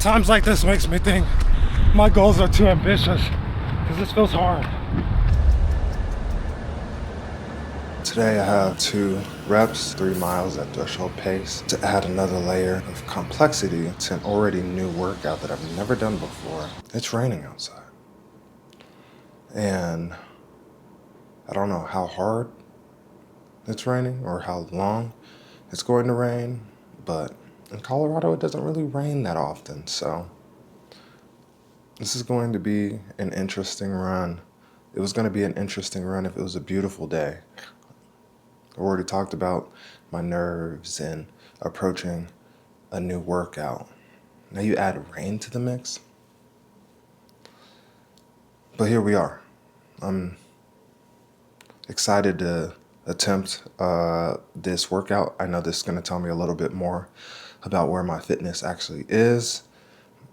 Times like this makes me think my goals are too ambitious because this feels hard. Today I have 2 reps, 3 miles at threshold pace to add another layer of complexity to an already new workout that I've never done before. It's raining outside. And I don't know how hard it's raining or how long it's going to rain, but in Colorado it doesn't really rain that often, so this is going to be an interesting run. It was going to be an interesting run if it was a beautiful day. I already talked about my nerves and approaching a new workout. Now you add rain to the mix. But here we are. I'm excited to attempt this workout. I know this is going to tell me a little bit more about where my fitness actually is,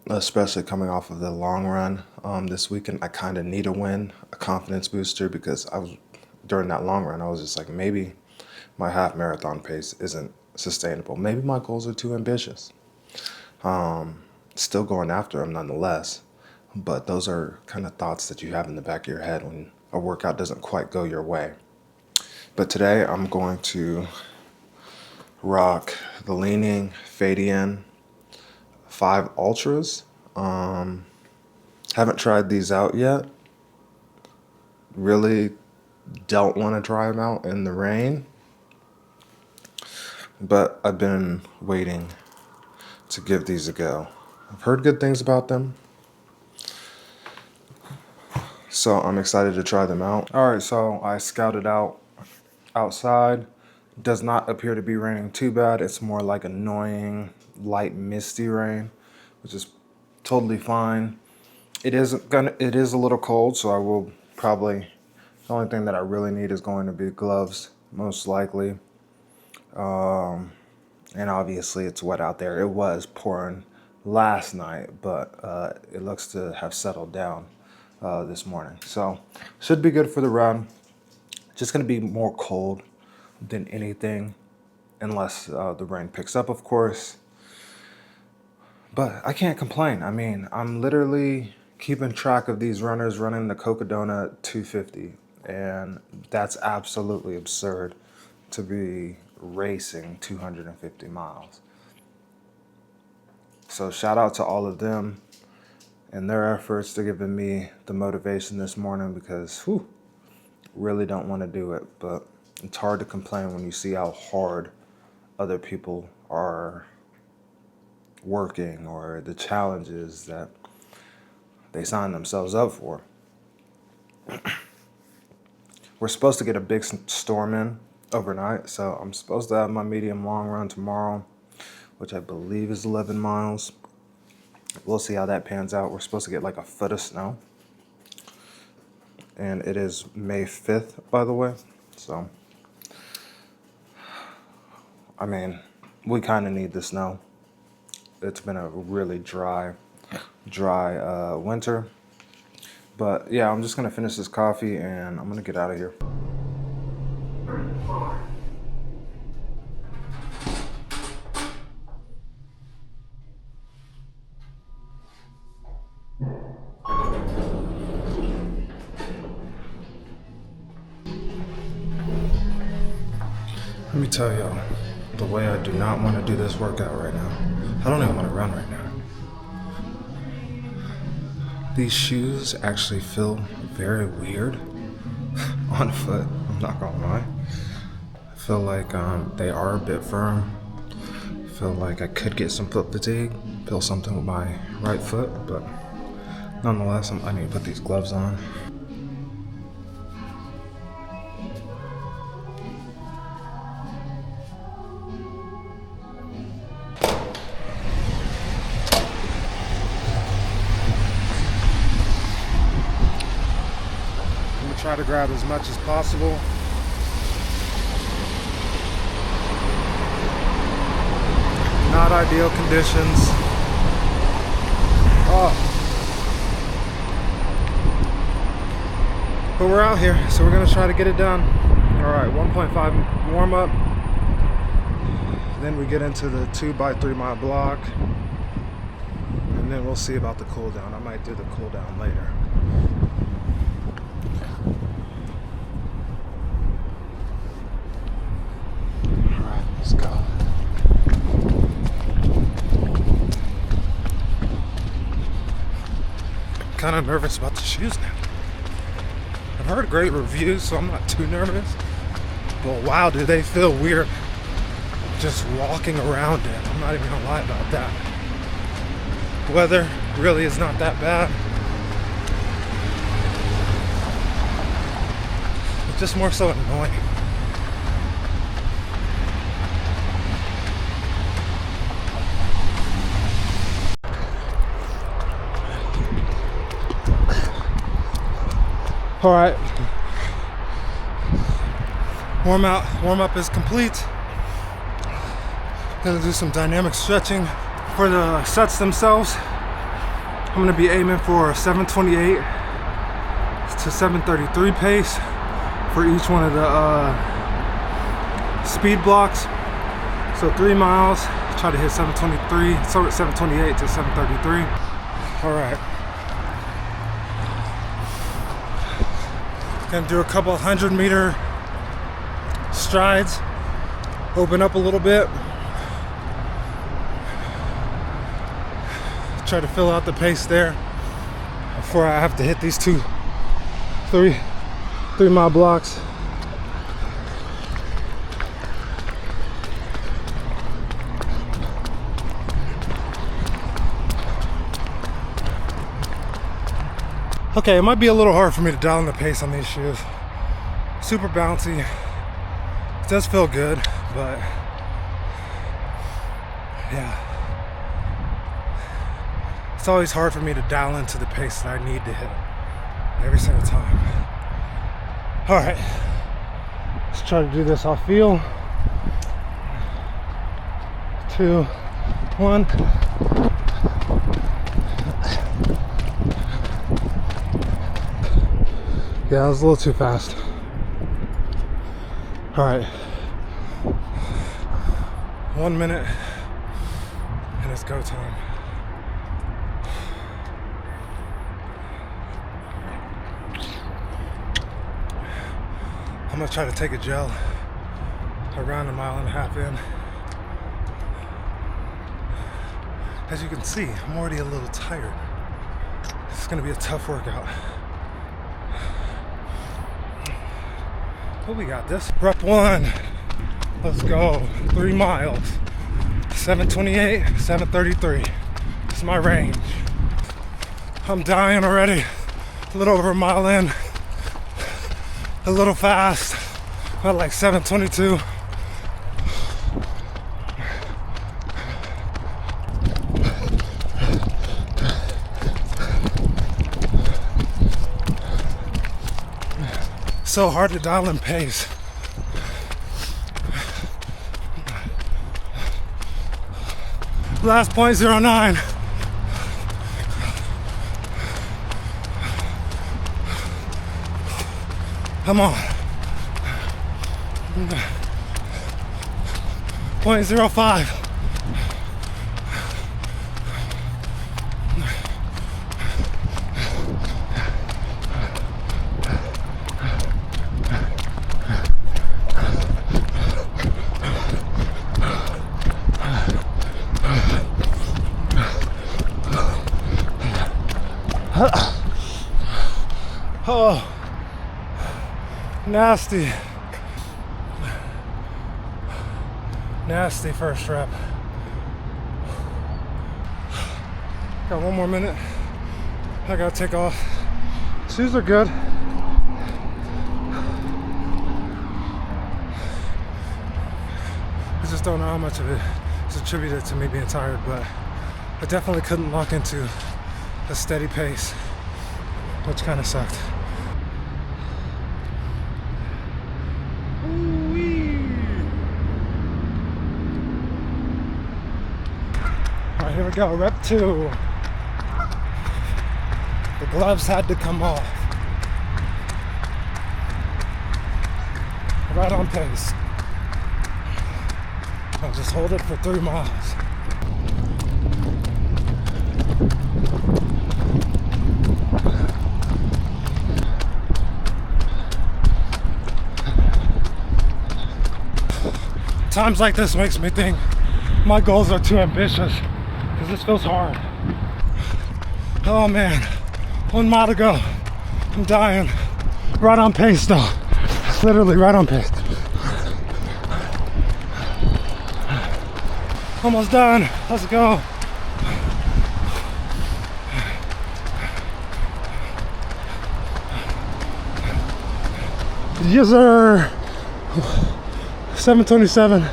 especially coming off of the long run this weekend. I kind of need a win, a confidence booster, because during that long run, I was just like, maybe my half marathon pace isn't sustainable. Maybe my goals are too ambitious. Still going after them nonetheless, but those are kind of thoughts that you have in the back of your head when a workout doesn't quite go your way. But today I'm going to rock the Li-Ning Feidian 5 Ultras. Haven't tried these out yet. Really don't want to try them out in the rain. But I've been waiting to give these a go. I've heard good things about them, so I'm excited to try them out. All right, so I scouted out outside. Does not appear to be raining too bad. It's more like annoying, light, misty rain, which is totally fine. It is a little cold, so I will probably, the only thing that I really need is going to be gloves, most likely. And obviously it's wet out there. It was pouring last night, but it looks to have settled down this morning. So should be good for the run. Just gonna be more cold than anything, unless the rain picks up, of course. But I can't complain. I mean, I'm literally keeping track of these runners running the Cooldown 250, and that's absolutely absurd to be racing 250 miles. So shout out to all of them and their efforts to giving me the motivation this morning, because really don't want to do it, but it's hard to complain when you see how hard other people are working or the challenges that they sign themselves up for. We're supposed to get a big storm in overnight, so I'm supposed to have my medium long run tomorrow, which I believe is 11 miles. We'll see how that pans out. We're supposed to get like a foot of snow, and it is May 5th, by the way. So I mean, we kind of need the snow. It's been a really dry winter. But yeah, I'm just gonna finish this coffee and I'm gonna get out of here. Let me tell y'all, the way I do not want to do this workout right now. I don't even want to run right now. These shoes actually feel very weird on foot, I'm not gonna lie. I feel like they are a bit firm. I feel like I could get some foot fatigue, feel something with my right foot, but nonetheless, I need to put these gloves on. Try to grab as much as possible. Not ideal conditions. But we're out here, so we're gonna try to get it done. All right, 1.5 warm up. Then we get into the 2 by 3 mile block. And we'll see about the cool down. I might do the cool down later. All right, let's go. I'm kind of nervous about the shoes now. I've heard great reviews, so I'm not too nervous. But wow, do they feel weird just walking around it. I'm not even gonna lie about that. Weather really is not that bad. It's just more so annoying. All right, warm up is complete. Gonna do some dynamic stretching. For the sets themselves, I'm gonna be aiming for a 728 to 733 pace for each one of the speed blocks. So 3 miles, try to hit 723, so 728 to 733. All right. Gonna do a couple 100-meter strides, open up a little bit. Try to fill out the pace there before I have to hit these 3 mile blocks. Okay, it might be a little hard for me to dial in the pace on these shoes. Super bouncy. It does feel good, but yeah. It's always hard for me to dial into the pace that I need to hit every single time. All right, let's try to do this off feel. 2, 1. Yeah, that was a little too fast. All right, 1 minute and it's go time. I'm gonna try to take a gel around 1.5 miles in. As you can see, I'm already a little tired. It's gonna be a tough workout. But we got this. Rep 1. Let's go. 3 miles. 728, 733. It's my range. I'm dying already. A little over 1 mile in. A little fast, about like 722. So hard to dial in pace. Last 0.09. Come on. 0.05. Oh. Nasty first rep. Got 1 more minute. I gotta take off. Shoes are good. I just don't know how much of it is attributed to me being tired, but I definitely couldn't lock into a steady pace, which kind of sucked. Here we go, rep 2. The gloves had to come off. Right on pace. I'll just hold it for 3 miles. Times like this makes me think my goals are too ambitious because this feels hard. Oh man, 1 mile to go. I'm dying. Right on pace though. Literally right on pace. Almost done. Let's go. Yes, sir. 7:27.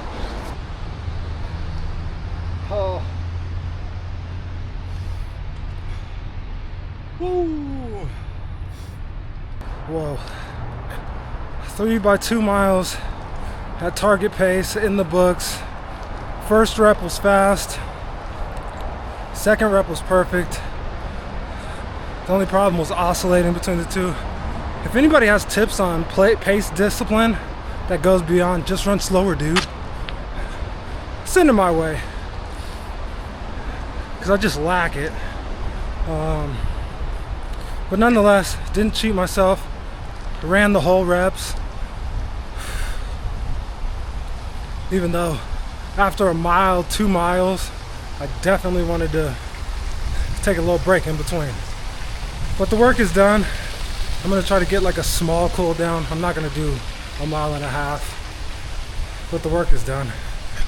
Oh. Woo. Whoa. 3 by 2 miles at target pace in the books. First rep was fast. Second rep was perfect. The only problem was oscillating between the two. If anybody has tips on pace discipline that goes beyond just run slower, dude, send it my way. Because I just lack it. But nonetheless, didn't cheat myself. Ran the whole reps. Even though after a mile, 2 miles, I definitely wanted to take a little break in between. But the work is done. I'm gonna try to get like a small cool down. I'm not gonna do 1.5 miles, but the work is done.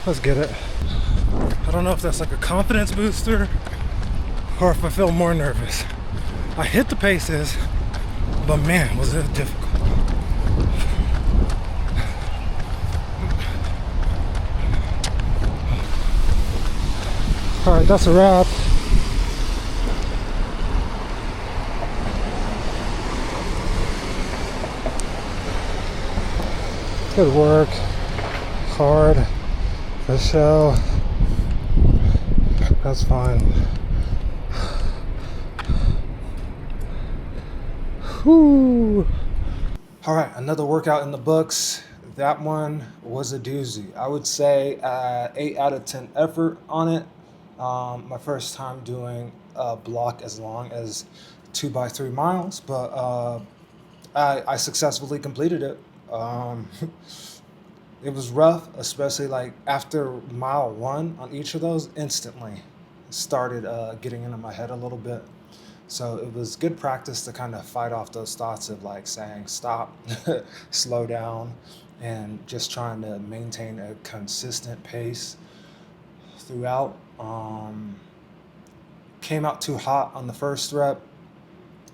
Let's get it. I don't know if that's like a confidence booster or if I feel more nervous. I hit the paces, but man, was it difficult. All right, that's a wrap. Good work. Hard. For show. That's fine. Whew. All right, another workout in the books. That one was a doozy. I would say 8 out of 10 effort on it. My first time doing a block as long as 2 by 3 miles, but I successfully completed it. It was rough, especially like after mile 1 on each of those. Instantly started getting into my head a little bit. So it was good practice to kind of fight off those thoughts of like saying stop, slow down, and just trying to maintain a consistent pace throughout. Came out too hot on the first rep,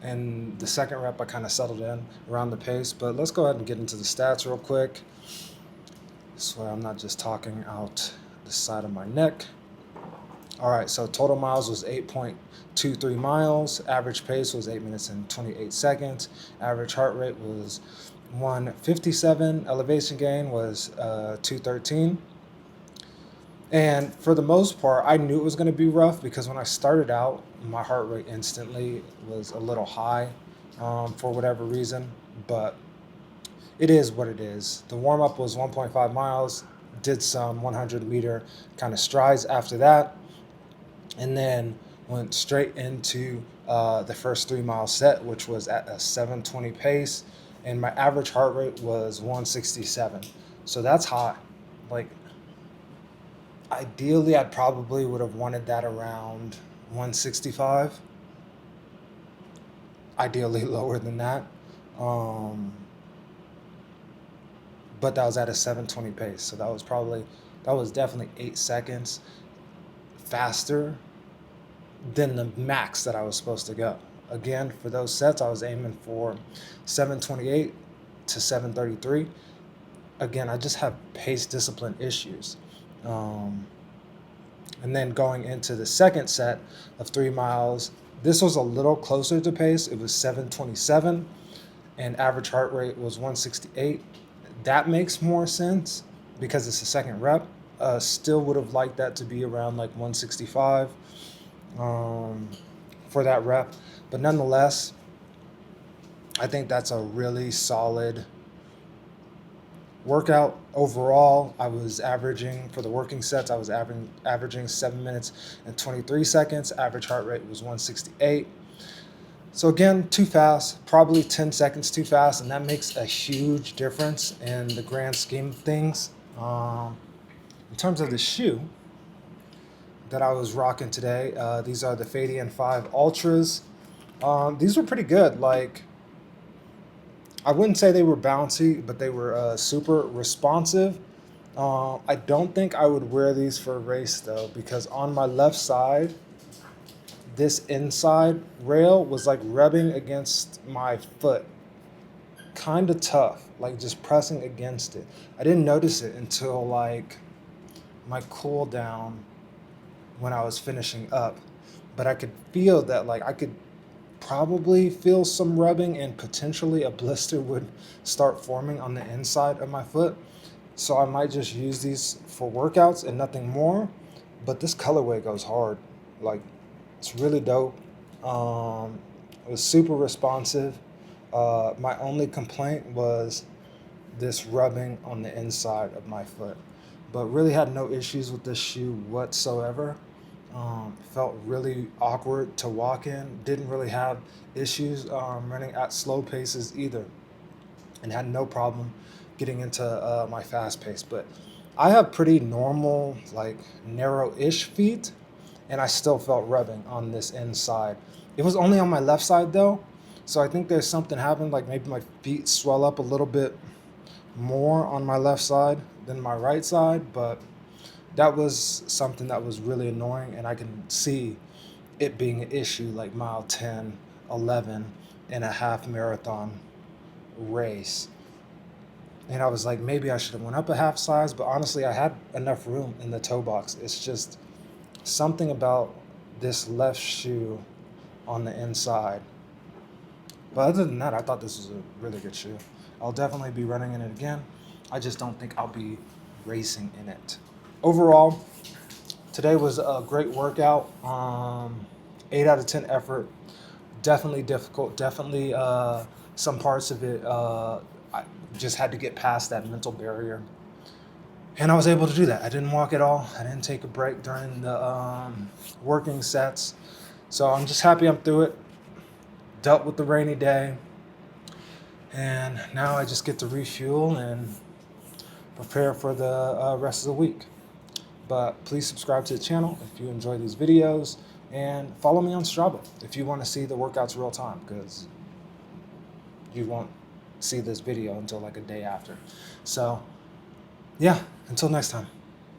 and the second rep I kind of settled in around the pace. But let's go ahead and get into the stats real quick. This way I'm not just talking out the side of my neck. All right, so total miles was 8.23 miles. Average pace was 8 minutes and 28 seconds. Average heart rate was 157. Elevation gain was 213. And for the most part, I knew it was going to be rough because when I started out, my heart rate instantly was a little high for whatever reason. But it is what it is. The warm-up was 1.5 miles, did some 100-meter kind of strides after that, and then went straight into the first 3-mile set, which was at a 7:20 pace, and my average heart rate was 167. So that's high. Like, ideally, I probably would have wanted that around 165. Ideally lower than that. But that was at a 7:20 pace. So that was definitely 8 seconds faster than the max that I was supposed to go. Again, for those sets, I was aiming for 7:28 to 7:33. Again, I just have pace discipline issues. And then going into the second set of 3 miles, this was a little closer to pace. It was 7:27, and average heart rate was 168. That makes more sense because it's the second rep. Still would have liked that to be around like 165 for that rep. But nonetheless, I think that's a really solid workout. Overall, I was averaging, for the working sets, I was averaging 7 minutes and 23 seconds. Average heart rate was 168. So again, too fast, probably 10 seconds too fast, and that makes a huge difference in the grand scheme of things. In terms of the shoe that I was rocking today, these are the Feidian 5 Ultras. These were pretty good. Like, I wouldn't say they were bouncy, but they were super responsive. I don't think I would wear these for a race though, because on my left side, this inside rail was like rubbing against my foot. Kind of tough, like just pressing against it. I didn't notice it until like my cool down when I was finishing up, but I could feel that, like I could probably feel some rubbing and potentially a blister would start forming on the inside of my foot. So I might just use these for workouts and nothing more. But this colorway goes hard. Like, it's really dope. It was super responsive. My only complaint was this rubbing on the inside of my foot. But really had no issues with this shoe whatsoever. Felt really awkward to walk in. Didn't really have issues running at slow paces either. And had no problem getting into my fast pace. But I have pretty normal, like narrow-ish feet, and I still felt rubbing on this inside. It was only on my left side though, so I think there's something happened, like maybe my feet swell up a little bit more on my left side than my right side, but that was something that was really annoying, and I can see it being an issue like mile 10, 11 in a half marathon race. And I was like, maybe I should have went up a half size, but honestly, I had enough room in the toe box. It's just something about this left shoe on the inside. But other than that, I thought this was a really good shoe. I'll definitely be running in it again. I just don't think I'll be racing in it. Overall, today was a great workout. 8 out of 10 effort. Definitely difficult. Definitely some parts of it I just had to get past that mental barrier. And I was able to do that. I didn't walk at all. I didn't take a break during the working sets. So I'm just happy I'm through it. Dealt with the rainy day. And now I just get to refuel and prepare for the rest of the week. But please subscribe to the channel if you enjoy these videos. And follow me on Strava if you want to see the workouts real time, because you won't see this video until like a day after. So yeah, until next time.